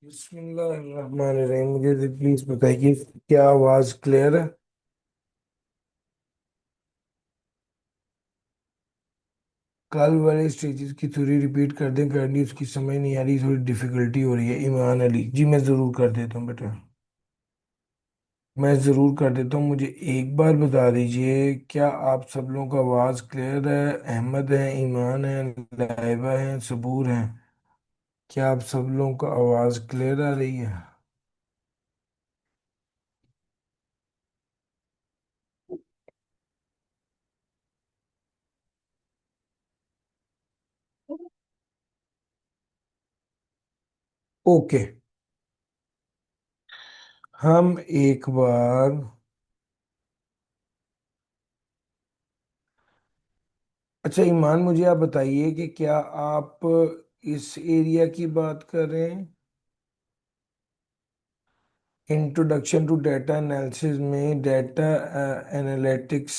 बिस्मिल्लाहिर्रहमानिर्रहीम। मुझे प्लीज बताइए, क्या आवाज क्लियर है? कल वाले स्टेजेस की थोड़ी रिपीट कर दें, करनी उसकी समझ नहीं आ रही, थोड़ी डिफिकल्टी हो रही है। ईमान अली जी, मैं जरूर कर देता हूँ बेटा। मैं जरूर कर देता हूँ। मुझे एक बार बता दीजिए, क्या आप सब लोगों का आवाज क्लियर है? अहमद है, ईमान है, लाइबा है, सबूर है। क्या आप सब लोगों का आवाज क्लियर आ रही है? ओके। हम एक बार, अच्छा ईमान, मुझे आप बताइए कि क्या आप इस एरिया की बात कर रहे हैं? इंट्रोडक्शन टू डाटा एनालिसिस में, डाटा एनालिटिक्स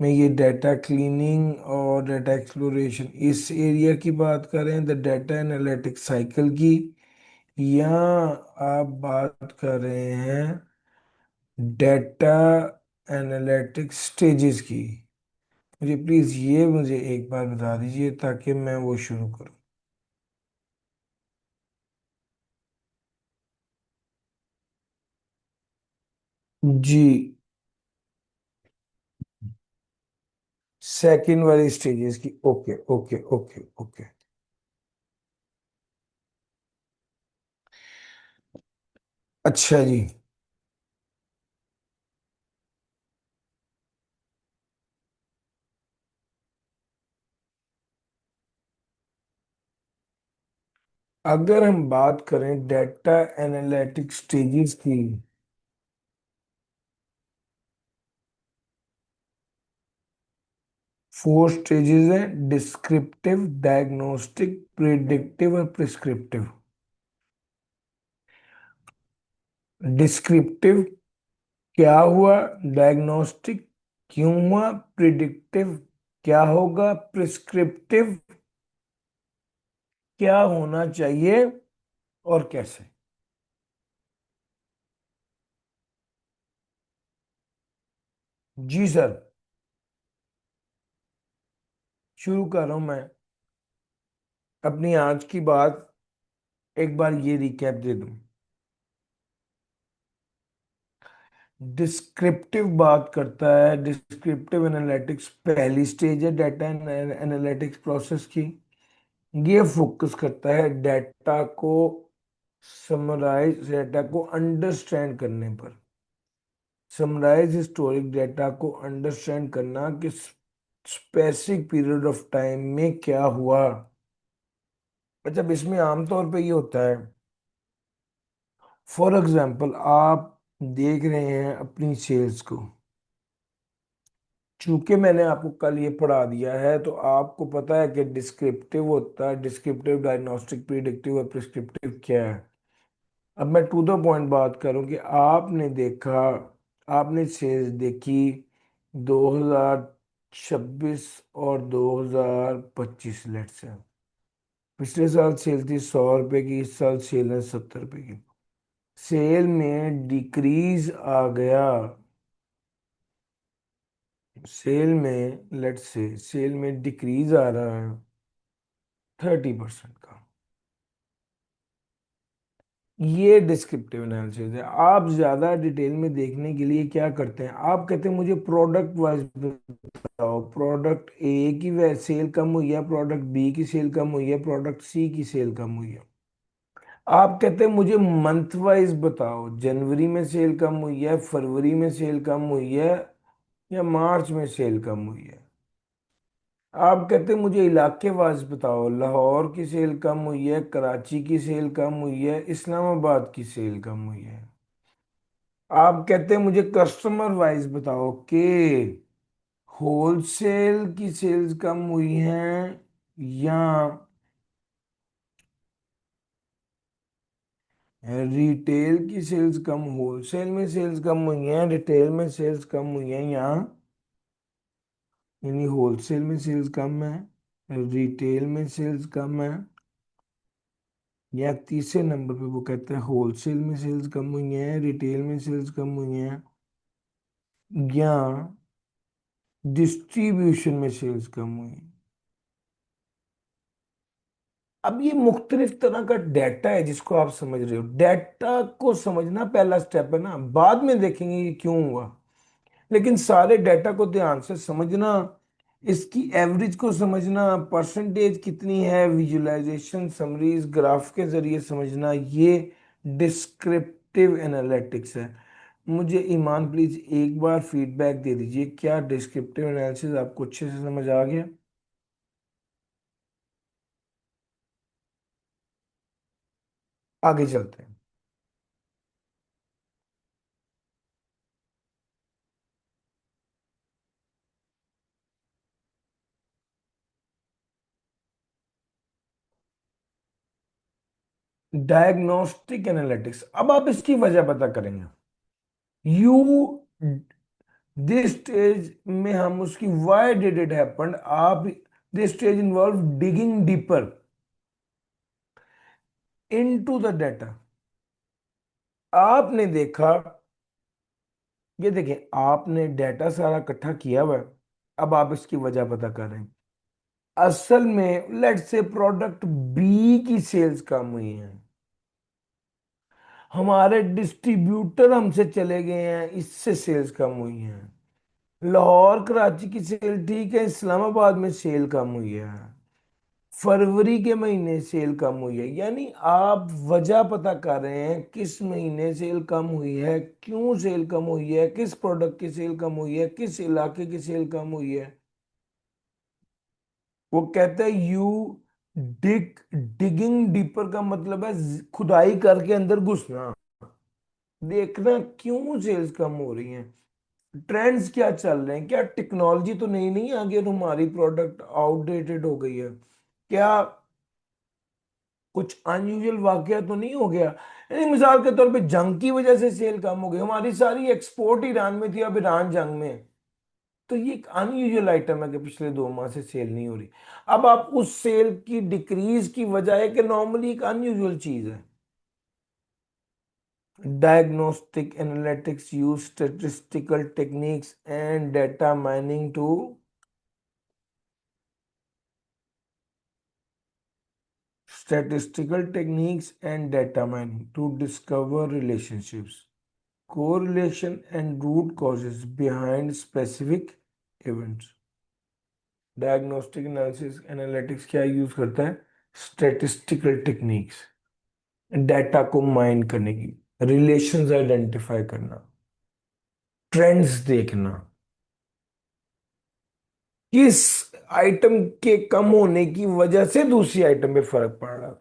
में, ये डाटा क्लीनिंग और डाटा एक्सप्लोरेशन, इस एरिया की बात कर रहे हैं, द डाटा एनालिटिक्स साइकिल की? या आप बात कर रहे हैं डाटा एनालिटिक्स स्टेजेस की? मुझे प्लीज ये मुझे एक बार बता दीजिए ताकि मैं वो शुरू करूं। जी, सेकंड वाली स्टेजेस की। Okay okay okay okay. अच्छा जी। अगर हम बात करें डाटा एनालिटिक्स स्टेजेस की, 4 स्टेजेस हैं: डिस्क्रिप्टिव, डायग्नोस्टिक, प्रिडिक्टिव और प्रिस्क्रिप्टिव। डिस्क्रिप्टिव, क्या हुआ? डायग्नोस्टिक, क्यों हुआ? प्रिडिक्टिव, क्या होगा? प्रिस्क्रिप्टिव, क्या होना चाहिए और कैसे। जी सर, शुरू कर रहा हूं मैं। अपनी आज की बात एक बार ये रिकैप दे दूं। डिस्क्रिप्टिव बात करता है, डिस्क्रिप्टिव एनालिटिक्स पहली स्टेज है डाटा एनालिटिक्स प्रोसेस की। ये फोकस करता है डाटा को समराइज, डाटा को अंडरस्टैंड करने पर। समराइज हिस्टोरिक डाटा को अंडरस्टैंड करना कि स्पेसिफिक पीरियड ऑफ टाइम में क्या हुआ। अच्छा, अब इसमें आमतौर पे ये होता है, फॉर एग्जांपल आप देख रहे हैं अपनी सेल्स को। चूंकि मैंने आपको कल ये पढ़ा दिया है तो आपको पता है कि डिस्क्रिप्टिव होता है, डिस्क्रिप्टिव, डायग्नोस्टिक, प्रिडिक्टिव और प्रिस्क्रिप्टिव क्या है। अब मैं टू द पॉइंट बात करूं कि आपने देखा, आपने सेल्स देखी 2026 और 2025, लेट से पिछले साल सेल थी 100 रुपए की, इस साल सेल है 70 रुपए की। सेल में डिक्रीज आ गया। सेल में, लेट से सेल में डिक्रीज आ रहा है 30% का। ये डिस्क्रिप्टिव एनालिसिस है। आप ज्यादा डिटेल में देखने के लिए क्या करते हैं, आप कहते हैं मुझे प्रोडक्ट वाइज बताओ, प्रोडक्ट ए की सेल कम हुई है, प्रोडक्ट बी की सेल कम हुई है, प्रोडक्ट सी की सेल कम हुई है। आप कहते हैं मुझे मंथ वाइज बताओ, जनवरी में सेल कम हुई है, फरवरी में सेल कम हुई है, या मार्च में सेल कम हुई है। आप कहते हैं मुझे इलाके वाइज बताओ, लाहौर की सेल कम हुई है, कराची की सेल कम हुई है, इस्लामाबाद की सेल कम हुई है। आप कहते हैं मुझे कस्टमर वाइज बताओ कि होलसेल की सेल्स कम हुई हैं, या रिटेल की सेल्स कम, होलसेल में सेल्स कम हुई हैं, रिटेल में सेल्स कम हुई हैं, या यानी होलसेल में सेल्स कम है, रिटेल में सेल्स कम है। या तीसरे नंबर पे वो कहता है होलसेल में सेल्स कम हुई हैं, रिटेल में सेल्स कम हुई हैं, या डिस्ट्रीब्यूशन में सेल्स कम हुई हैं। अब ये मुख्तलिफ तरह का डाटा है जिसको आप समझ रहे हो। डाटा को समझना पहला स्टेप है ना, बाद में देखेंगे ये क्यों हुआ। लेकिन सारे डाटा को ध्यान से समझना, इसकी एवरेज को समझना, परसेंटेज कितनी है, विजुअलाइजेशन समरीज ग्राफ के जरिए समझना, ये डिस्क्रिप्टिव एनालिटिक्स है। मुझे ईमान प्लीज एक बार फीडबैक दे दीजिए, क्या डिस्क्रिप्टिव एनालिसिस आपको अच्छे से समझ आ गया? आगे चलते हैं। डायग्नोस्टिक एनालिटिक्स, अब आप इसकी वजह पता करेंगे। यू दिस स्टेज में हम उसकी व्हाई डिड इट हैपन, आप this stage involve digging deeper into the data. आपने देखा, ये देखिए आपने डाटा सारा इकट्ठा किया हुआ है, अब आप इसकी वजह पता कर रहे हैं। असल में लेट्स से प्रोडक्ट बी की सेल्स कम हुई है, हमारे डिस्ट्रीब्यूटर हमसे चले गए हैं, इससे सेल्स कम हुई हैं। लाहौर कराची की सेल ठीक है, इस्लामाबाद में सेल कम हुई है, फरवरी के महीने सेल कम हुई है। यानी आप वजह पता कर रहे हैं किस महीने सेल कम हुई है, क्यों सेल कम हुई है, किस प्रोडक्ट की सेल कम हुई है, किस इलाके की सेल कम हुई है। वो कहते हैं यू डिगिंग डीपर का मतलब है खुदाई करके अंदर घुसना, देखना क्यों सेल्स कम हो रही हैं, ट्रेंड्स क्या चल रहे हैं, क्या टेक्नोलॉजी तो नई नहीं आ गई और हमारी प्रोडक्ट आउटडेटेड हो गई है, क्या कुछ अनयूजुअल वाकया तो नहीं हो गया। यानी मिसाल के तौर पे जंग की वजह से सेल कम हो गई, हमारी सारी एक्सपोर्ट ईरान में थी, अब ईरान जंग में है। तो ये एक अनयूजुअल आइटम है कि पिछले 2 माह से सेल नहीं हो रही। अब आप उस सेल की डिक्रीज की वजह है कि नॉर्मली एक अनयूजुअल चीज है। Diagnostic analytics use statistical techniques and data mining to statistical techniques and data mining to discover relationships, correlation and root causes behind specific events. Diagnostic analysis analytics क्या use करता है? स्टैटिस्टिकल टेक्निक्स, डाटा को mine करने की, relations identify करना, trends देखना, किस item के कम होने की वजह से दूसरी आइटम पे फर्क पड़ रहा है।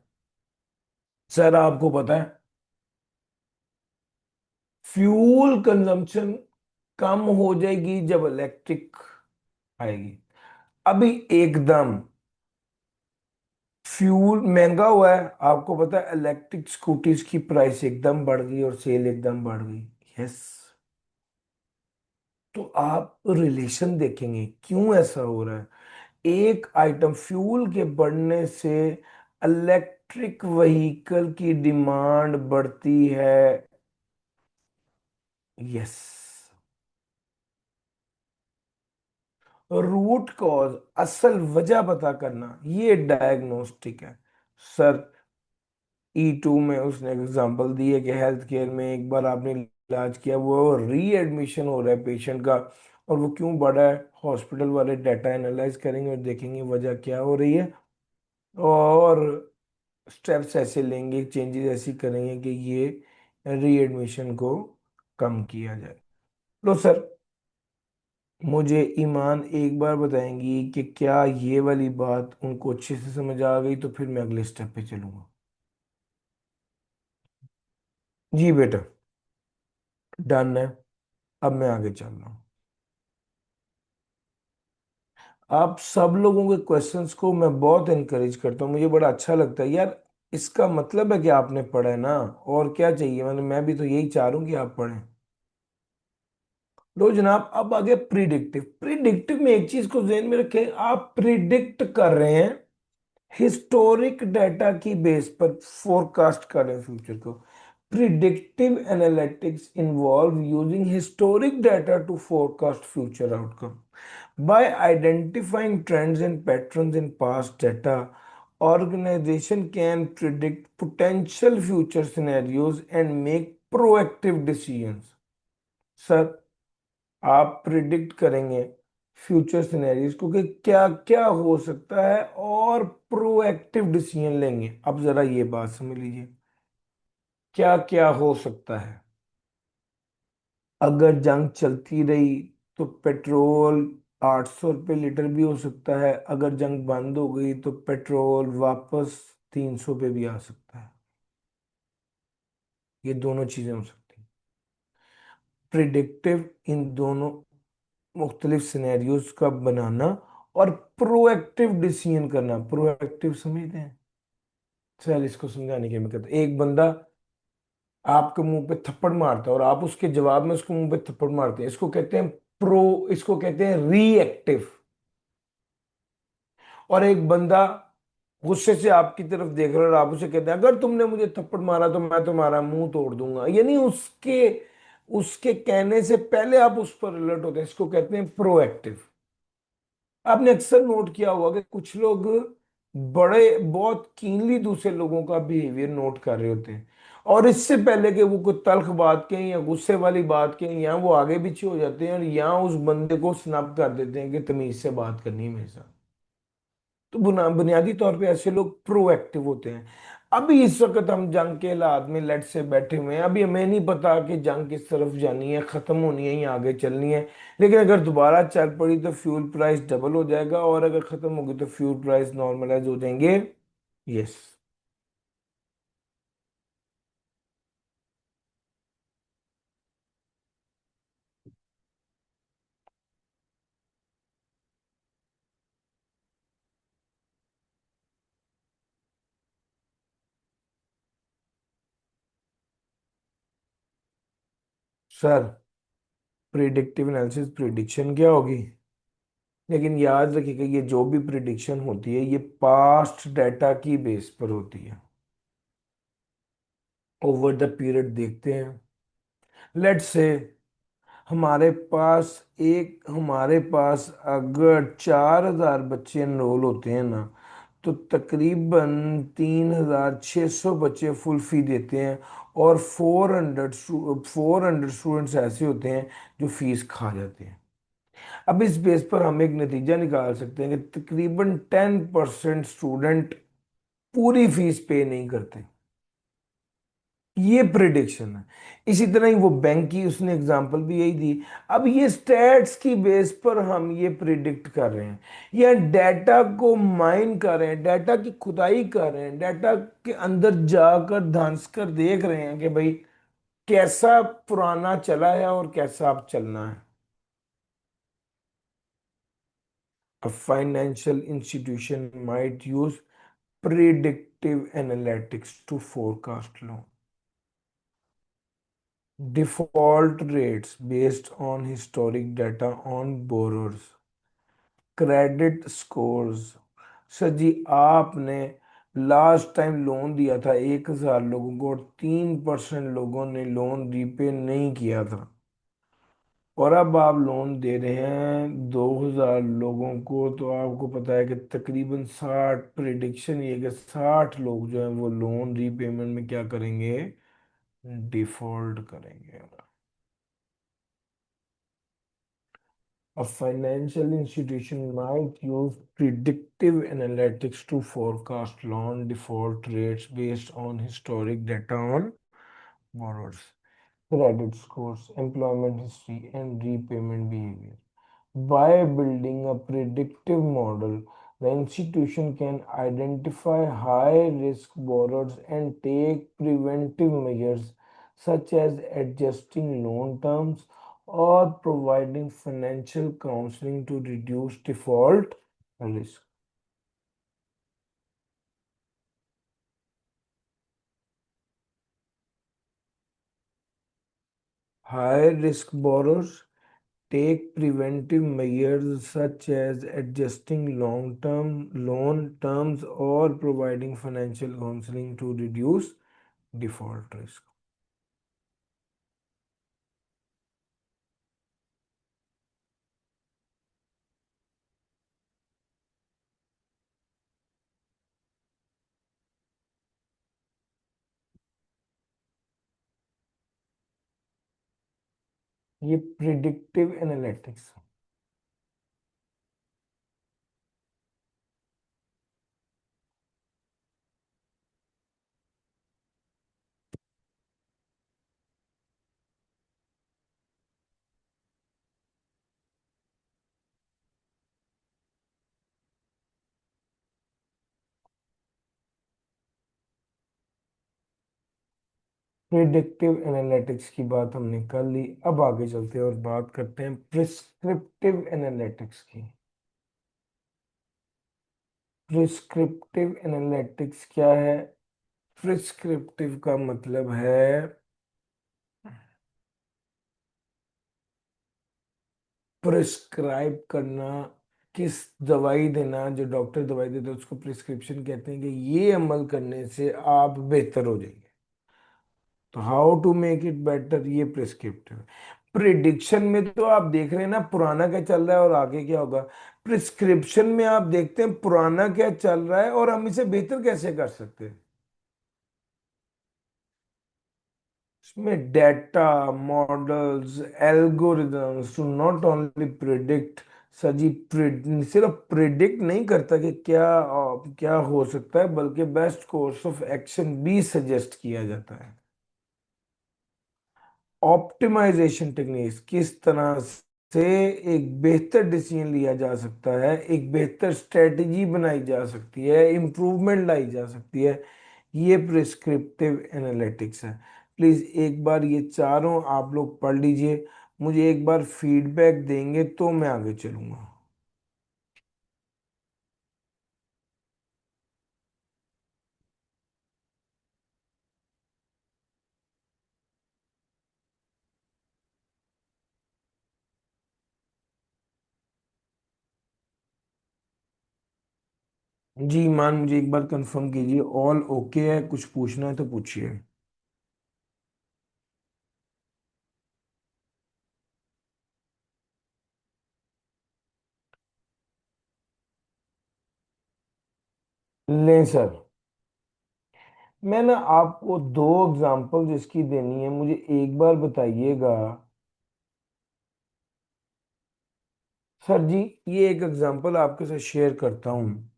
सर आपको पता है फ्यूल कंजम्पशन कम हो जाएगी जब इलेक्ट्रिक आएगी। अभी एकदम फ्यूल महंगा हुआ है, आपको पता है इलेक्ट्रिक स्कूटीज की प्राइस एकदम बढ़ गई और सेल एकदम बढ़ गई। यस, तो आप रिलेशन देखेंगे क्यों ऐसा हो रहा है। एक आइटम फ्यूल के बढ़ने से इलेक्ट्रिक व्हीकल की डिमांड बढ़ती है। यस, रूट कॉज, असल वजह पता करना, ये डायग्नोस्टिक है। सर E2 में उसने एग्जांपल दी है कि हेल्थ केयर में एक बार आपने इलाज किया, वो रीएडमिशन हो रहा है पेशेंट का, और वो क्यों बढ़ा है, हॉस्पिटल वाले डाटा एनालाइज करेंगे और देखेंगे वजह क्या हो रही है, और स्टेप्स ऐसे लेंगे, चेंजेस ऐसी करेंगे कि ये रीएडमिशन को कम किया जाए। लो सर, मुझे ईमान एक बार बताएंगी कि क्या ये वाली बात उनको अच्छे से समझ आ गई, तो फिर मैं अगले स्टेप पे चलूंगा। जी बेटा, डन है। अब मैं आगे चल रहा हूँ। आप सब लोगों के क्वेश्चंस को मैं बहुत इनकरेज करता हूँ, मुझे बड़ा अच्छा लगता है यार। इसका मतलब है कि आपने पढ़ा है ना, और क्या चाहिए, मतलब मैं भी तो यही चाह रहा हूँ कि आप पढ़ें। लो जनाब, अब आगे प्रिडिक्टिव। प्रिडिक्टिव में एक चीज को ध्यान में रखें, आप प्रिडिक्ट कर रहे हैं हिस्टोरिक डाटा की बेस पर फोरकास्ट करें फ्यूचर को। Predictive analytics involve using historic data to forecast future outcome. By identifying trends and patterns in past data, organization can predict potential future scenarios and make proactive decisions. Sir, आप predict करेंगे future scenarios को कि क्या क्या हो सकता है और प्रोएक्टिव डिसीजन लेंगे। अब जरा ये बात समझ लीजिए, क्या क्या हो सकता है। अगर जंग चलती रही तो पेट्रोल 800 रुपये लीटर भी हो सकता है। अगर जंग बंद हो गई तो पेट्रोल वापस 300 पे भी आ सकता है। ये दोनों चीजें हो सकती हैं। प्रिडिक्टिव इन दोनों मुख्तलिफ सिनेरियोज का बनाना और प्रोएक्टिव डिसीजन करना। प्रोएक्टिव समझते हैं? चल इसको समझाने की मैं कहता हूं। एक बंदा आपके मुंह पे थप्पड़ मारता है और आप उसके जवाब में उसको मुंह पे थप्पड़ मारते हैं, इसको कहते हैं प्रो, इसको कहते हैं रिएक्टिव। और एक बंदा गुस्से से आपकी तरफ देख रहा है और आप उसे कहते हैं अगर तुमने मुझे थप्पड़ मारा तो मैं तुम्हारा मुंह तोड़ दूंगा, यानी उसके उसके कहने से पहले आप उस पर अलर्ट होते हैं, इसको कहते हैं प्रोएक्टिव। आपने अक्सर नोट किया होगा कि कुछ लोग बड़े बहुत कीनली दूसरे लोगों का बिहेवियर नोट कर रहे होते हैं, और इससे पहले कि वो कोई तल्ख बात कहें या गुस्से वाली बात कहें, या वो आगे पीछे हो जाते हैं और या उस बंदे को स्नब कर देते हैं कि तमीज से बात करनी है मेरे साथ। तो बुनियादी तौर पे ऐसे लोग प्रोएक्टिव होते हैं। अभी इस वक्त हम जंग के हालात में लेट से बैठे हुए हैं, अभी हमें नहीं पता कि जंग किस तरफ जानी है, खत्म होनी है या आगे चलनी है। लेकिन अगर दोबारा चल पड़ी तो फ्यूल प्राइस डबल हो जाएगा, और अगर खत्म होगी तो फ्यूल प्राइस नॉर्मलाइज हो जाएंगे। Yes. Sir, predictive analysis prediction क्या होगी? लेकिन याद रखिएगा, ये जो भी प्रिडिक्शन होती है ये पास्ट डाटा की बेस पर होती है। ओवर द पीरियड देखते हैं। लेट्स से हमारे पास अगर 4,000 बच्चे एनरोल होते हैं ना, तो तकरीबन 3,600 बच्चे फुल फी देते हैं, और 400 स्टूडेंट्स ऐसे होते हैं जो फीस खा जाते हैं। अब इस बेस पर हम एक नतीजा निकाल सकते हैं कि तकरीबन 10% स्टूडेंट पूरी फीस पे नहीं करते। ये प्रिडिक्शन है। इसी तरह ही वो बैंक की उसने एग्जांपल भी यही दी। अब ये स्टैट्स की बेस पर हम ये प्रिडिक्ट कर रहे हैं, या डाटा को माइन कर रहे हैं, डाटा की खुदाई कर रहे हैं, डाटा के अंदर जाकर धंस कर देख रहे हैं कि भाई कैसा पुराना चला है और कैसा अब चलना है। A financial institution might use predictive analytics to forecast loan default rates based on historic data on borrowers, credit scores. Sir ji, आपने लास्ट टाइम लोन दिया था 1,000 लोगों को और 3% लोगों ने लोन रीपे नहीं किया था, और अब आप लोन दे रहे हैं 2,000 लोगों को, तो आपको पता है कि तकरीबन 60, प्रिडिक्शन ये कि 60 लोग जो हैं वो लोन रीपेमेंट में क्या करेंगे? डिफॉल्ट करेंगे। A financial institution might use predictive analytics to forecast loan default rates based on historic data on borrowers, credit scores, employment history, and repayment behavior. By building a predictive model, the institution can identify high risk borrowers and take preventive measures such as adjusting loan terms or providing financial counseling to reduce default risk. High risk borrowers take preventive measures such as adjusting long-term loan terms or providing financial counseling to reduce default risk. ये predictive analytics. Predictive analytics की बात हमने कर ली, अब आगे चलते हैं और बात करते हैं प्रिस्क्रिप्टिव एनालिटिक्स की। प्रिस्क्रिप्टिव एनालिटिक्स क्या है? प्रिस्क्रिप्टिव का मतलब है प्रिस्क्राइब करना, किस दवाई देना, जो डॉक्टर दवाई देते हैं उसको प्रिस्क्रिप्शन कहते हैं कि ये अमल करने से आप बेहतर हो जाएंगे। तो how to make it better, ये प्रिस्क्रिप्टिव। प्रिडिक्शन में तो आप देख रहे हैं ना पुराना क्या चल रहा है और आगे क्या होगा। प्रिस्क्रिप्शन में आप देखते हैं पुराना क्या चल रहा है और हम इसे बेहतर कैसे कर सकते हैं। इसमें data, models, algorithms to not only predict, सजी सिर्फ प्रिडिक्ट नहीं करता कि क्या हो सकता है, बल्कि बेस्ट कोर्स ऑफ एक्शन भी सजेस्ट किया जाता है। ऑप्टिमाइजेशन टेक्निक्स, किस तरह से एक बेहतर डिसीजन लिया जा सकता है, एक बेहतर स्ट्रेटजी बनाई जा सकती है, इम्प्रूवमेंट लाई जा सकती है, ये प्रिस्क्रिप्टिव एनालिटिक्स है। प्लीज एक बार ये चारों आप लोग पढ़ लीजिए, मुझे एक बार फीडबैक देंगे तो मैं आगे चलूंगा। जी ईमान, मुझे एक बार कंफर्म कीजिए ऑल ओके है, कुछ पूछना है तो पूछिए। लें सर, मैं ना आपको दो एग्जांपल जिसकी देनी है, मुझे एक बार बताइएगा। सर जी, ये एक एग्जांपल आपके साथ शेयर करता हूँ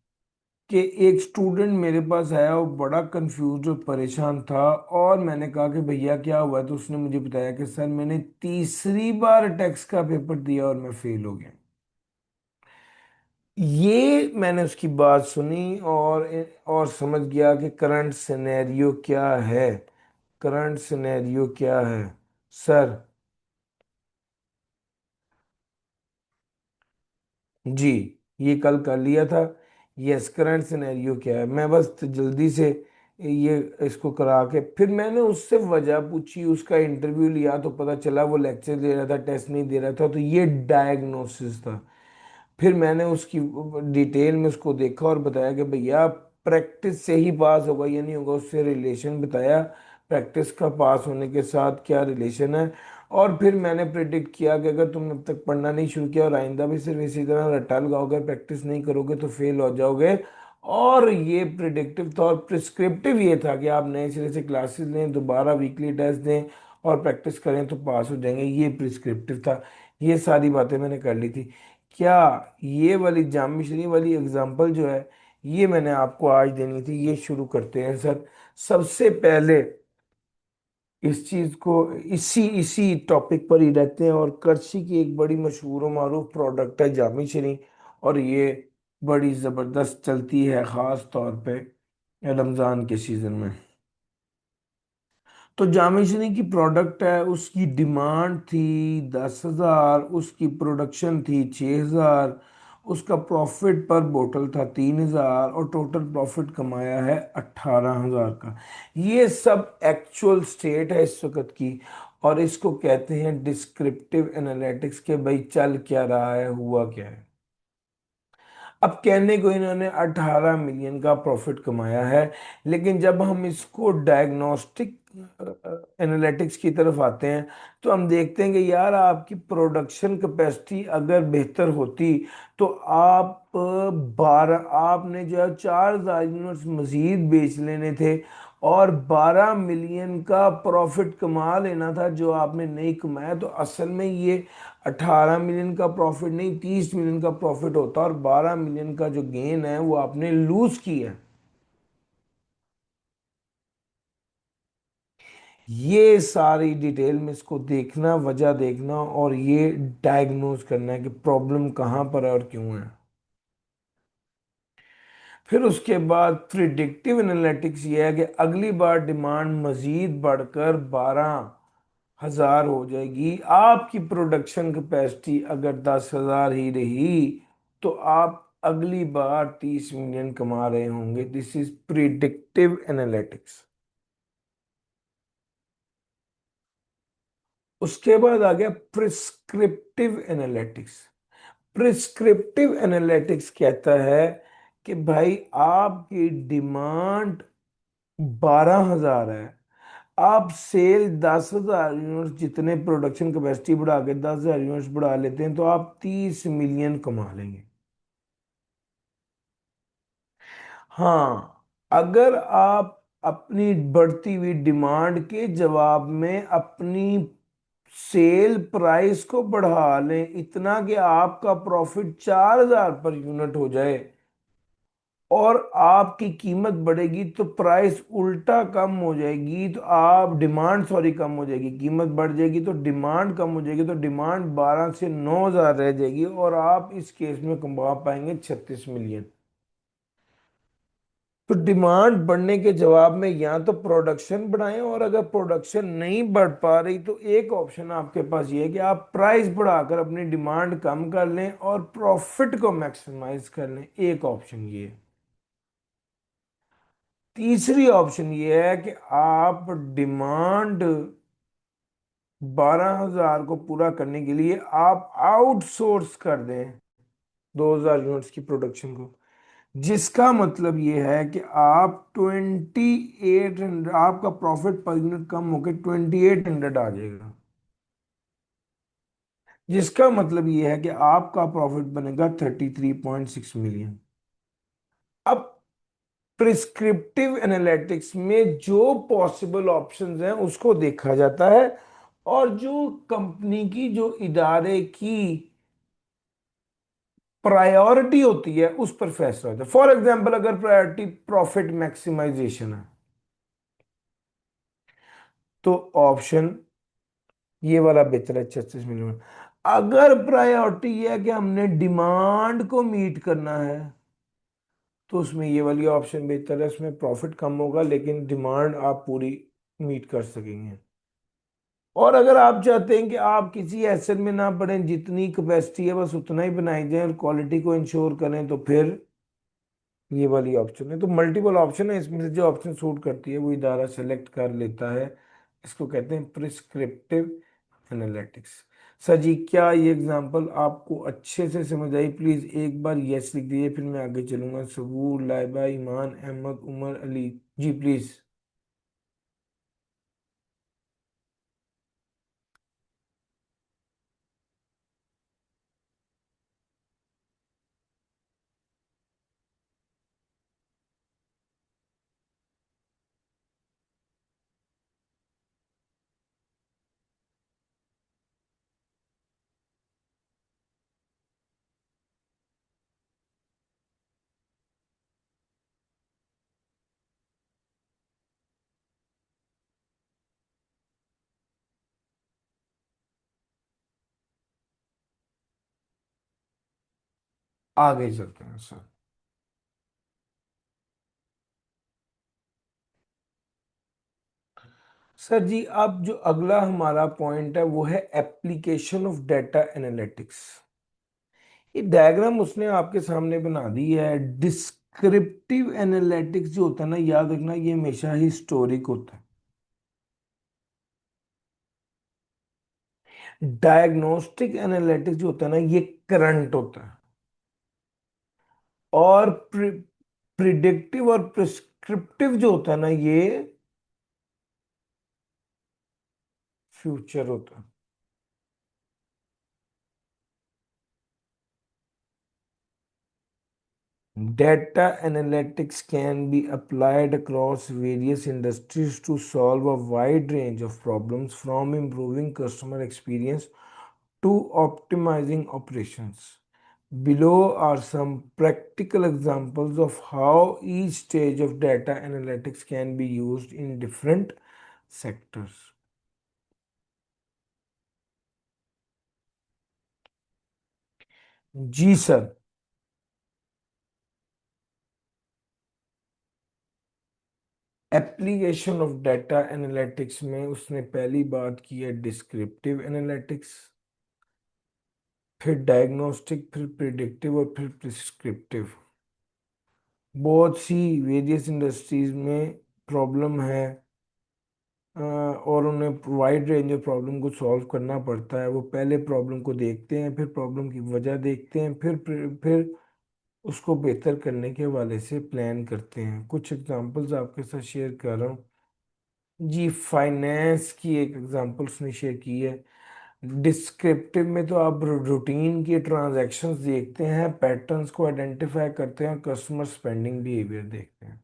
कि एक स्टूडेंट मेरे पास आया, वो बड़ा कंफ्यूज और परेशान था, और मैंने कहा कि भैया क्या हुआ है? तो उसने मुझे बताया कि सर मैंने तीसरी बार टैक्स का पेपर दिया और मैं फेल हो गया। ये मैंने उसकी बात सुनी और समझ गया कि करंट सिनेरियो क्या है। करंट सिनेरियो क्या है सर? जी, ये कल कर लिया था। यस, करंट सिनेरियो क्या है, मैं बस जल्दी से ये इसको करा के फिर मैंने उससे वजह पूछी, उसका इंटरव्यू लिया तो पता चला वो लेक्चर दे रहा था, टेस्ट नहीं दे रहा था, तो ये डायग्नोसिस था। फिर मैंने उसकी डिटेल में उसको देखा और बताया कि भैया प्रैक्टिस से ही पास होगा, ये नहीं होगा। उससे रिलेशन बताया, प्रैक्टिस का पास होने के साथ क्या रिलेशन है। और फिर मैंने प्रिडिक्ट किया कि अगर तुमने अब तक पढ़ना नहीं शुरू किया और आइंदा भी सिर्फ इसी तरह रट्टा लगाओगे, प्रैक्टिस नहीं करोगे तो फेल हो जाओगे। और ये प्रिडिक्टिव था, और प्रिस्क्रिप्टिव ये था कि आप नए सिरे से क्लासेस लें, दोबारा वीकली टेस्ट दें और प्रैक्टिस करें तो पास हो जाएंगे। ये प्रिस्क्रिप्टिव था। ये सारी बातें मैंने कर ली थी। क्या ये वाली जाम मिश्री वाली एग्जांपल जो है, ये मैंने आपको आज देनी थी। ये शुरू करते हैं सर। सबसे पहले इस चीज को, इसी इसी टॉपिक पर ही रहते हैं, और करछी की एक बड़ी मशहूर और मारूफ प्रोडक्ट है जामी श्री, और ये बड़ी जबरदस्त चलती है खास तौर पे रमजान के सीजन में। तो जामिशनी की प्रोडक्ट है, उसकी डिमांड थी 10,000, उसकी प्रोडक्शन थी 6,000, उसका प्रॉफिट पर बोतल था 3,000, और टोटल प्रॉफिट कमाया है 18,000 का। ये सब एक्चुअल स्टेट है इस वक्त की। और इसको कहते हैं डिस्क्रिप्टिव एनालिटिक्स के भाई चल क्या रहा है, हुआ क्या है। अब कहने को इन्होंने 18 मिलियन का प्रॉफिट कमाया है, लेकिन जब हम इसको डायग्नोस्टिक एनालिटिक्स की तरफ आते हैं तो हम देखते हैं कि यार आपकी प्रोडक्शन कैपेसिटी अगर बेहतर होती तो आप 12 आपने जो है 4,000 यूनिट्स मजीद बेच लेने थे और 12 मिलियन का प्रॉफिट कमा लेना था जो आपने नहीं कमाया। तो असल में ये 18 मिलियन का प्रॉफिट नहीं 30 मिलियन का प्रॉफिट होता और 12 मिलियन का जो गेन है वो आपने लूज किया है। ये सारी डिटेल में इसको देखना, वजह देखना और ये डायग्नोज करना है कि प्रॉब्लम कहाँ पर है और क्यों है। फिर उसके बाद प्रिडिक्टिव एनालिटिक्स ये है कि अगली बार डिमांड मजीद बढ़कर 12,000 हो जाएगी, आपकी प्रोडक्शन कैपेसिटी अगर 10,000 ही रही तो आप अगली बार 30 मिलियन कमा रहे होंगे। This is predictive analytics. उसके बाद आ गया प्रिस्क्रिप्टिव एनालिटिक्स। प्रिस्क्रिप्टिव एनालिटिक्स कहता है कि भाई आपकी डिमांड 12,000 है, आप सेल 10,000 यूनिट्स जितने प्रोडक्शन कैपेसिटी बढ़ा के 10,000 यूनिट्स बढ़ा लेते हैं तो आप 30 मिलियन कमा लेंगे। हाँ, अगर आप अपनी बढ़ती हुई डिमांड के जवाब में अपनी सेल प्राइस को बढ़ा लें इतना कि आपका प्रॉफिट 4,000 पर यूनिट हो जाए और आपकी कीमत बढ़ेगी तो प्राइस उल्टा कम हो जाएगी, तो आप डिमांड सॉरी कम हो जाएगी, कीमत बढ़ जाएगी तो डिमांड कम हो जाएगी, तो डिमांड 12 से 9,000 रह जाएगी और आप इस केस में कमा पाएंगे 36 मिलियन। तो डिमांड बढ़ने के जवाब में या तो प्रोडक्शन बढ़ाएं और अगर प्रोडक्शन नहीं बढ़ पा रही तो एक ऑप्शन आपके पास ये है कि आप प्राइस बढ़ाकर अपनी डिमांड कम कर लें और प्रॉफिट को मैक्सिमाइज कर लें। एक ऑप्शन ये है। तीसरी ऑप्शन ये है कि आप डिमांड 12,000 को पूरा करने के लिए आप आउटसोर्स कर दें 2,000 यूनिट्स की प्रोडक्शन को, जिसका मतलब ये है कि आप 2,800 आपका प्रॉफिट पर यूनिट कम होकर 2,800 आ जाएगा, जिसका मतलब ये है कि आपका प्रॉफिट बनेगा 33.6 मिलियन। अब प्रिस्क्रिप्टिव एनालिटिक्स में जो पॉसिबल ऑप्शंस हैं उसको देखा जाता है और जो कंपनी की जो इदारे की प्रायोरिटी होती है उस पर फैसला होता है। फॉर एग्जांपल अगर प्रायोरिटी प्रॉफिट मैक्सिमाइजेशन है तो ऑप्शन ये वाला बेहतर है 36 मिलियन। अगर प्रायोरिटी है कि हमने डिमांड को मीट करना है तो उसमें ये वाली ऑप्शन बेहतर है, उसमें प्रॉफिट कम होगा लेकिन डिमांड आप पूरी मीट कर सकेंगे। और अगर आप चाहते हैं कि आप किसी एसेट में ना पड़ें, जितनी कैपेसिटी है बस उतना ही बनाई जाए और क्वालिटी को इंश्योर करें, तो फिर ये वाली ऑप्शन है। तो मल्टीपल ऑप्शन है, इसमें से जो ऑप्शन सूट करती है वो इदारा सेलेक्ट कर लेता है। इसको कहते हैं प्रिस्क्रिप्टिव एनालिटिक्स। सर जी क्या ये एग्जांपल आपको अच्छे से समझ आई? प्लीज एक बार यस लिख दीजिए फिर मैं आगे चलूंगा। सबूर, लाइबा, ईमान, अहमद, उमर, अली। जी प्लीज। आगे चलते हैं सर। सर जी अब जो अगला हमारा पॉइंट है वो है एप्लीकेशन ऑफ डेटा एनालिटिक्स। ये डायग्राम उसने आपके सामने बना दी है। डिस्क्रिप्टिव एनालिटिक्स जो होता है ना, याद रखना ये हमेशा हिस्टोरिक होता है। डायग्नोस्टिक एनालिटिक्स जो होता है ना, ये करंट होता है। और प्रिडिक्टिव और प्रिस्क्रिप्टिव जो होता है ना, ये फ्यूचर होता है। Data analytics can be applied across various industries to solve a wide range of problems, from improving customer experience to optimizing operations. Below are some practical examples of how each stage of data analytics can be used in different sectors. जी sir. Application of data analytics में उसने पहली बात की है descriptive analytics, फिर diagnostic, फिर predictive और फिर प्रिस्क्रिप्टिव। बहुत सी वेरियस इंडस्ट्रीज में प्रॉब्लम है, और उन्हें वाइड रेंज ऑफ प्रॉब्लम को सॉल्व करना पड़ता है। वो पहले प्रॉब्लम को देखते हैं, फिर प्रॉब्लम की वजह देखते हैं, फिर उसको बेहतर करने के हवाले से प्लान करते हैं। कुछ एग्जांपल्स आपके साथ शेयर कर रहा हूँ। जी, फाइनेंस की एक एग्जांपल उसने शेयर की है। डिस्क्रिप्टिव में तो आप रूटीन की ट्रांजैक्शंस देखते हैं, पैटर्न्स को आइडेंटिफाई करते हैं, कस्टमर स्पेंडिंग बिहेवियर देखते हैं।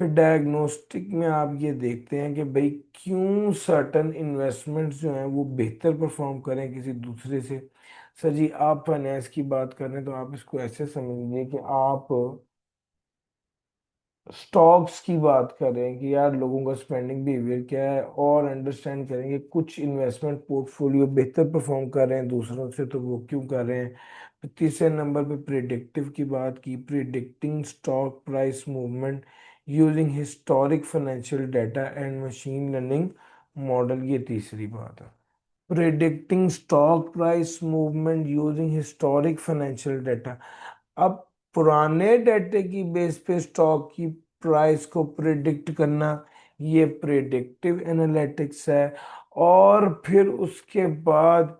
फिर डायग्नोस्टिक में आप ये देखते हैं कि भाई क्यों सर्टन इन्वेस्टमेंट्स जो हैं वो बेहतर परफॉर्म करें किसी दूसरे से। सर जी, आप फाइनेंस की बात कर रहे हैं तो आप इसको ऐसे समझिए कि आप स्टॉक्स की बात करें कि यार लोगों का स्पेंडिंग बिहेवियर क्या है, और अंडरस्टैंड करेंगे कुछ इन्वेस्टमेंट पोर्टफोलियो बेहतर परफॉर्म कर रहे हैं दूसरों से तो वो क्यों कर रहे हैं। फिर तीसरे नंबर पे प्रिडिक्टिव की बात की, predicting stock price movement using historic financial data and machine learning model, ये तीसरी बात है। Predicting stock price movement using historic financial data. अब पुराने डाटे की बेस पे स्टॉक की प्राइस को प्रिडिक्ट करना, ये प्रिडिक्टिव एनालिटिक्स है। और फिर उसके बाद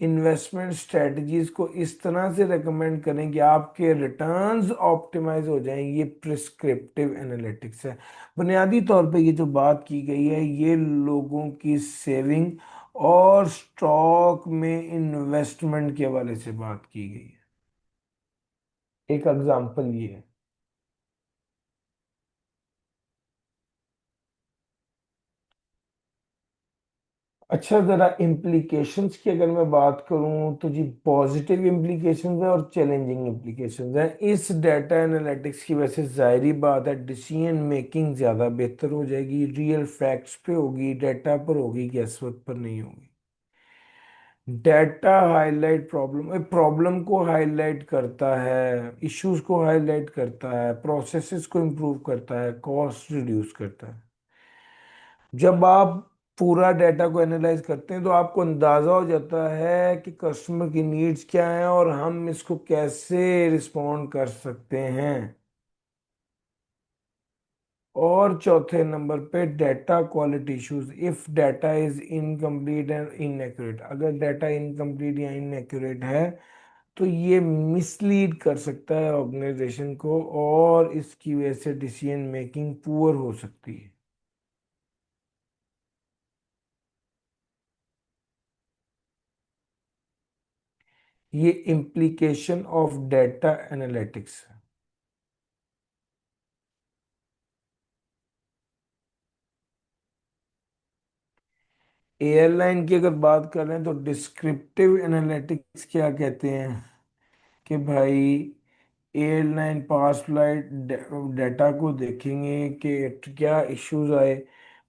इन्वेस्टमेंट स्ट्रेटजीज को इस तरह से रेकमेंड करें कि आपके रिटर्न्स ऑप्टिमाइज हो जाएं, ये प्रिस्क्रिप्टिव एनालिटिक्स है। बुनियादी तौर पे ये जो बात की गई है, ये लोगों की सेविंग और स्टॉक में इन्वेस्टमेंट के हवाले से बात की गई है। एक एग्जांपल ये है। अच्छा, जरा इम्प्लीकेशंस की अगर मैं बात करूं तो जी, पॉजिटिव इम्प्लीकेशंस है और चैलेंजिंग इम्प्लीकेशंस हैं इस डाटा एनालिटिक्स की। वैसे जाहिर बात है, डिसीजन मेकिंग ज़्यादा बेहतर हो जाएगी, रियल फैक्ट्स पे होगी, डाटा पर होगी, गैसवर्क पर नहीं होगी। डाटा हाईलाइट प्रॉब्लम, प्रॉब्लम को हाईलाइट करता है, इश्यूज को हाईलाइट करता है, प्रोसेसेस को इम्प्रूव करता है, कॉस्ट रिड्यूस करता है। जब आप पूरा डाटा को एनालाइज करते हैं तो आपको अंदाजा हो जाता है कि कस्टमर की नीड्स क्या हैं और हम इसको कैसे रिस्पॉन्ड कर सकते हैं। और चौथे नंबर पे data quality issues, if data is incomplete and inaccurate. अगर डाटा इनकम्प्लीट या इनएक्यूरेट है तो ये मिसलीड कर सकता है ऑर्गेनाइजेशन को, और इसकी वजह से डिसीजन मेकिंग पुअर हो सकती है। ये implication of data analytics. Airline की अगर बात कर रहे हैं तो डिस्क्रिप्टिव एनालिटिक्स क्या कहते हैं कि भाई एयरलाइन पास फ्लाइट डाटा को देखेंगे कि क्या इश्यूज आए,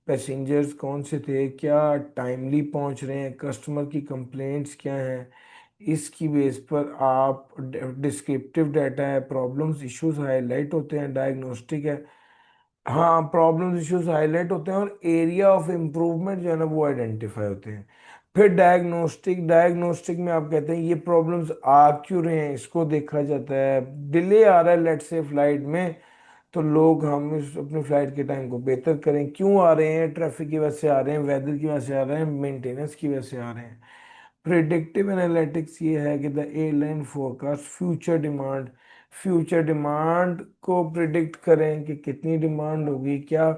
पैसेंजर्स कौन से थे, क्या टाइमली पहुंच रहे हैं, कस्टमर की कंप्लेंट्स क्या हैं। इसकी बेस पर आप डिस्क्रिप्टिव डाटा है, प्रॉब्लम्स इश्यूज हाईलाइट होते हैं, डायग्नोस्टिक है, हाँ प्रॉब्लम्स इश्यूज हाईलाइट होते हैं और एरिया ऑफ इम्प्रूवमेंट जो है ना वो आइडेंटिफाई होते हैं। फिर डायग्नोस्टिक, डायग्नोस्टिक में आप कहते हैं ये प्रॉब्लम्स आ क्यों रहे हैं, इसको देखा जाता है। डिले आ रहा है लेट्स से फ्लाइट में, तो लोग हम इस अपनी फ्लाइट के टाइम को बेहतर करें। क्यों आ रहे हैं? ट्रैफिक की वजह से आ रहे हैं, वेदर की वजह से आ रहे हैं, मेंटेनेंस की वजह से आ रहे हैं। प्रिडिक्टिव एनालिटिक्स ये है कि the airline forecast future demand को प्रिडिक्ट करें कि कितनी डिमांड होगी, क्या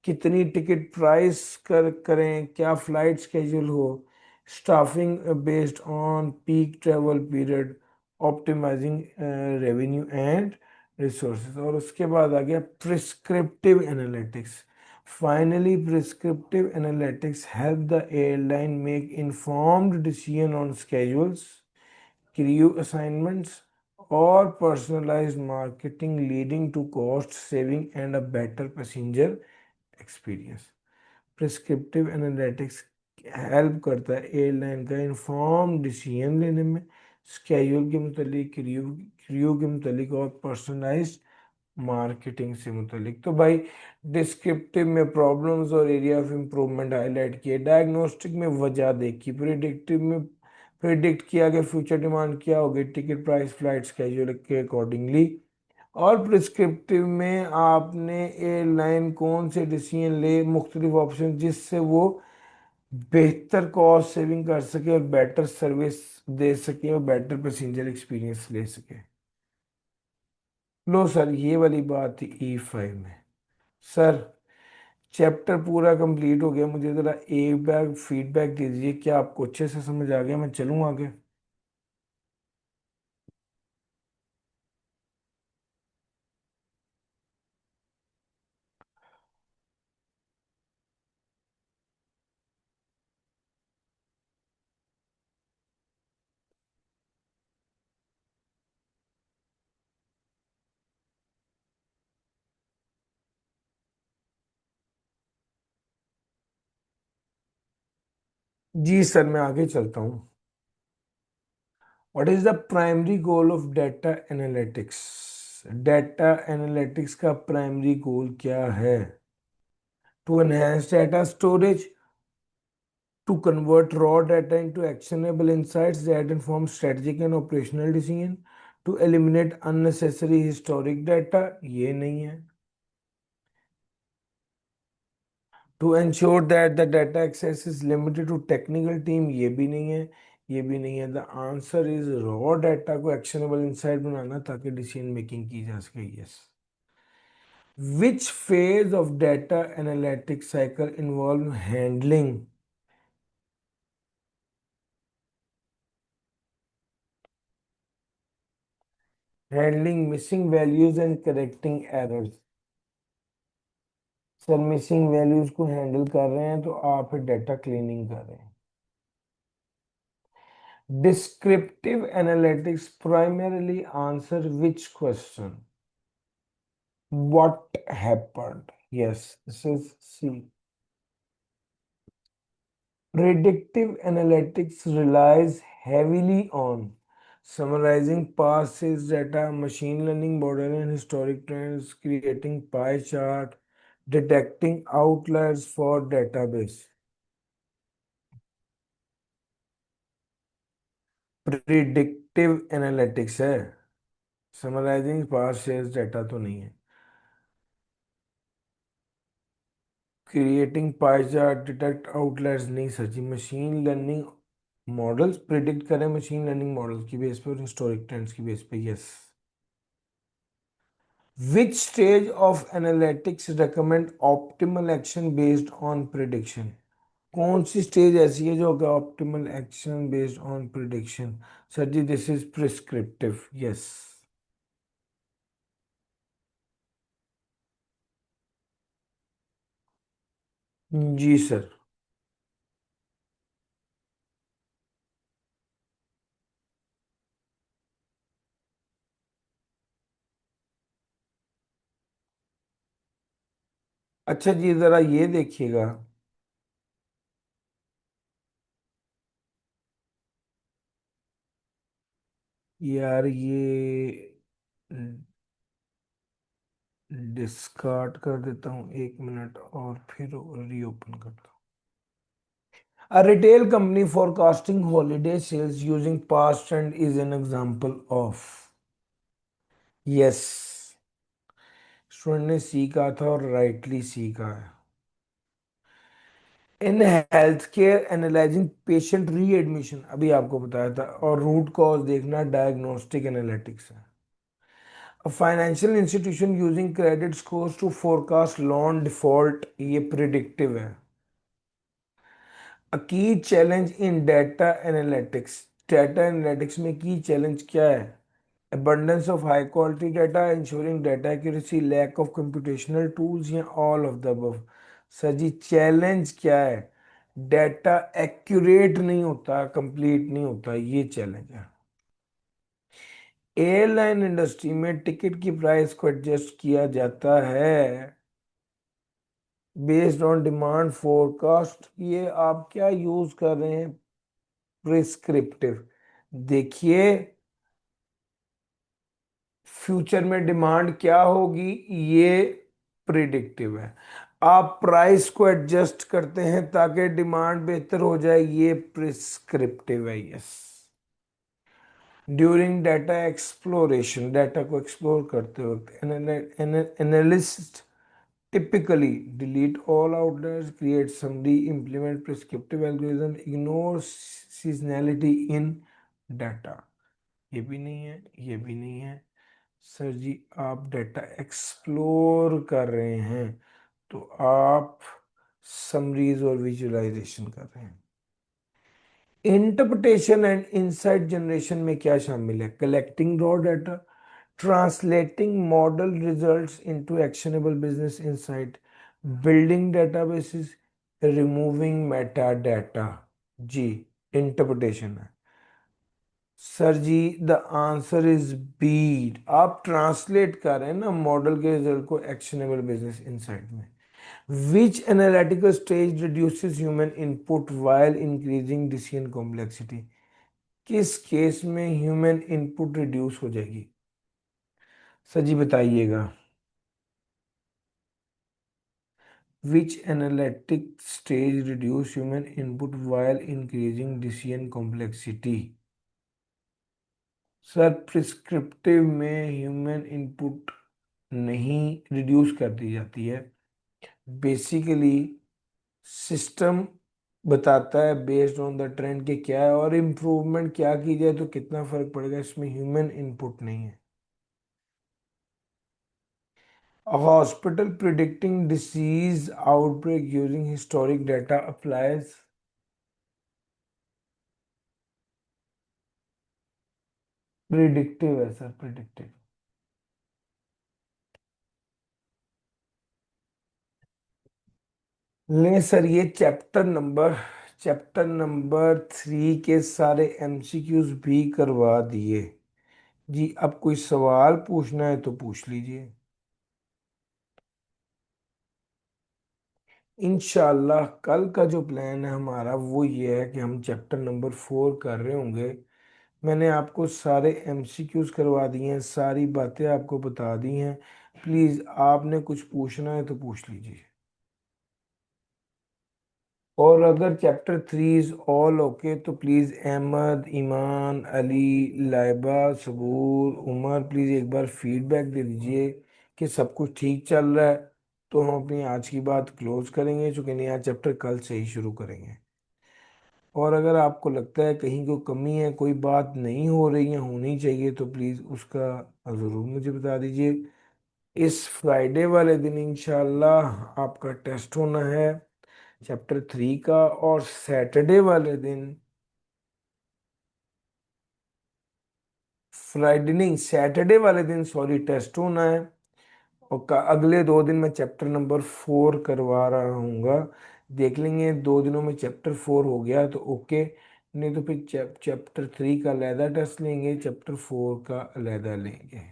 कितनी टिकट प्राइस करें, क्या फ्लाइट स्केड्यूल हो, staffing based on peak travel period, optimizing revenue and resources. और उसके बाद आ गया prescriptive analytics. Finally, prescriptive analytics help the airline make informed decision on schedules, crew assignments, or personalized marketing, leading to cost saving and a better passenger experience. Prescriptive analytics help करता है airline का inform decision लेने में, schedule के मुतालिक, Creo के मुतालिक, और पर्सनलाइज्ड मार्केटिंग से मुतालिक। तो भाई डिस्क्रिप्टिव में प्रॉब्लम्स और एरिया ऑफ इम्प्रूवमेंट हाईलाइट किए, डायग्नोस्टिक में वजह देखी, प्रिडिक्टिव में प्रिडिक्ट किया कि फ्यूचर डिमांड क्या होगी, टिकट प्राइस फ्लाइट स्केड्यूल के अकॉर्डिंगली। और प्रिस्क्रिप्टिव में आपने एयरलाइन कौन से डिसीजन ले, मुख्तलिफ ऑप्शन, जिससे वो बेहतर कॉस्ट सेविंग कर सके और बेटर सर्विस दे सके और बेटर पैसेंजर एक्सपीरियंस ले सके। लो सर, ये वाली बात थी E5 में। सर चैप्टर पूरा कंप्लीट हो गया, मुझे ज़रा एक बार फीडबैक दीजिए, क्या आपको अच्छे से समझ आ गया? मैं चलूँ आगे? जी सर, मैं आगे चलता हूँ। What is the primary goal of data analytics? Data analytics का प्राइमरी गोल क्या है? To enhance data storage, to convert raw data into actionable insights that inform strategic and operational decision, to eliminate unnecessary historic data, ये नहीं है, to ensure that the data access is limited to technical team, ये भी नहीं है, ये भी नहीं है। The answer is raw data को एक्शनेबल इंसाइट बनाना ताकि डिसीजन मेकिंग की जा सके। Yes. Which phase of data analytics cycle involve handling missing values and correcting errors? Sir missing values को हैंडल कर रहे हैं तो आप फिर डाटा क्लीनिंग कर रहे हैं। Descriptive analytics primarily answer which question? What happened? Yes, this is C. Predictive analytics relies heavily on summarizing past sales data, machine learning model and historic trends, creating pie chart, detecting outliers for database। Predictive analytics है, summarising past sales data तो नहीं है। Creating pie chart, detect outliers नहीं sir जी। Machine learning models predict करें machine learning model की base पे और हिस्टोरिक ट्रेंड्स की बेस पे। Yes. Which stage of analytics recommend optimal action based on prediction? कौन सी स्टेज ऐसी है जो होगा optimal action based on prediction? Sir जी दिस इज प्रिस्क्रिप्टिव। यस। जी सर। अच्छा जी, जरा ये देखिएगा। यार ये डिस्कार्ड कर देता हूँ, 1 मिनट और फिर रीओपन करता हूँ। A retail company forecasting holiday sales using past trend is an example of। Yes, student ने सी कहा था और राइटली सी कहा है। In health care analysing patient readmission अभी आपको बताया था, और रूट कॉज देखना डायग्नोस्टिक एनालिटिक्स है। Financial institution using credit scores to forecast loan default, ये प्रिडिक्टिव है। A key challenge in data analytics, data analytics में की चैलेंज क्या है? abundance of high quality data, ensuring data accuracy, lack of computational tools, या all of the above? Sir जी challenge क्या है? Data accurate नहीं होता, कंप्लीट नहीं होता, ये चैलेंज है। एयरलाइन इंडस्ट्री में टिकट की प्राइस को एडजस्ट किया जाता है बेस्ड ऑन डिमांड फोरकास्ट, ये आप क्या यूज कर रहे हैं? प्रिस्क्रिप्टिव। देखिए फ्यूचर में डिमांड क्या होगी, ये प्रिडिक्टिव है। आप प्राइस को एडजस्ट करते हैं ताकि डिमांड बेहतर हो जाए, ये प्रिस्क्रिप्टिव है। Yes. During data exploration, data को एक्सप्लोर करते वक्त analyst typically delete all outliers, create summary, implement prescriptive algorithm, ignore seasonality in data। ये भी नहीं है, ये भी नहीं है। सर जी आप डाटा एक्सप्लोर कर रहे हैं तो आप समरीज और विजुअलाइजेशन कर रहे हैं। इंटरप्रिटेशन एंड इंसाइट जनरेशन में क्या शामिल है? Collecting raw data, translating model results into actionable business insight, building databases, removing meta data. जी इंटरप्रिटेशन है। Sir ji the answer is B. आप ट्रांसलेट कर रहे हैं ना मॉडल के रिजल्ट को एक्शनेबल बिजनेस इंसाइट में। Which analytical stage reduces human input while increasing decision complexity? किस केस में ह्यूमन इनपुट रिड्यूस हो जाएगी? सर जी बताइएगा। Which analytic stage reduce human input while increasing decision complexity? Sir prescriptive में human input नहीं reduce कर दी जाती है। बेसिकली सिस्टम बताता है बेस्ड ऑन द ट्रेंड के क्या है और इम्प्रूवमेंट क्या की जाए तो कितना फर्क पड़ेगा, इसमें ह्यूमन इनपुट नहीं है। A hospital predicting disease outbreak using historic data applies। Predictive है सर, प्रिडिक्टिव। ले सर ये चैप्टर नंबर 3 के सारे एमसीक्यूज भी करवा दिए। जी अब कोई सवाल पूछना है तो पूछ लीजिए। इंशाल्लाह कल का जो प्लान है हमारा वो ये है कि हम चैप्टर नंबर 4 कर रहे होंगे। मैंने आपको सारे एमसीक्यूज करवा दिए हैं, सारी बातें आपको बता दी हैं। प्लीज़ आपने कुछ पूछना है तो पूछ लीजिए। और अगर चैप्टर 3 इज ऑल ओके तो प्लीज़ अहमद, ईमान, अली, लाइबा, सबूर, उमर प्लीज़ एक बार फीडबैक दे दीजिए कि सब कुछ ठीक चल रहा है। तो हम अपनी आज की बात क्लोज करेंगे, चूँकि नया चैप्टर कल से ही शुरू करेंगे। और अगर आपको लगता है कहीं कोई कमी है, कोई बात नहीं हो रही है, होनी चाहिए, तो प्लीज़ उसका ज़रूर मुझे बता दीजिए। इस फ्राइडे वाले दिन इंशाल्लाह आपका टेस्ट होना है चैप्टर 3 का, और सैटरडे वाले दिन, फ्राइडे नहीं सैटरडे वाले दिन सॉरी, टेस्ट होना है। और अगले 2 दिन मैं चैप्टर नंबर 4 करवा रहा हूँगा। देख लेंगे 2 दिनों में चैप्टर 4 हो गया तो ओके, नहीं तो फिर चैप्टर 3 का अलहदा टेस्ट लेंगे, चैप्टर 4 का अलहदा लेंगे।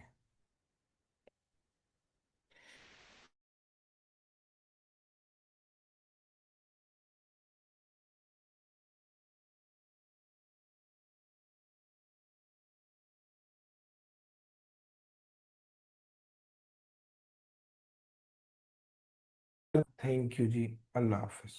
थैंक यू जी, अल्लाह हाफिज।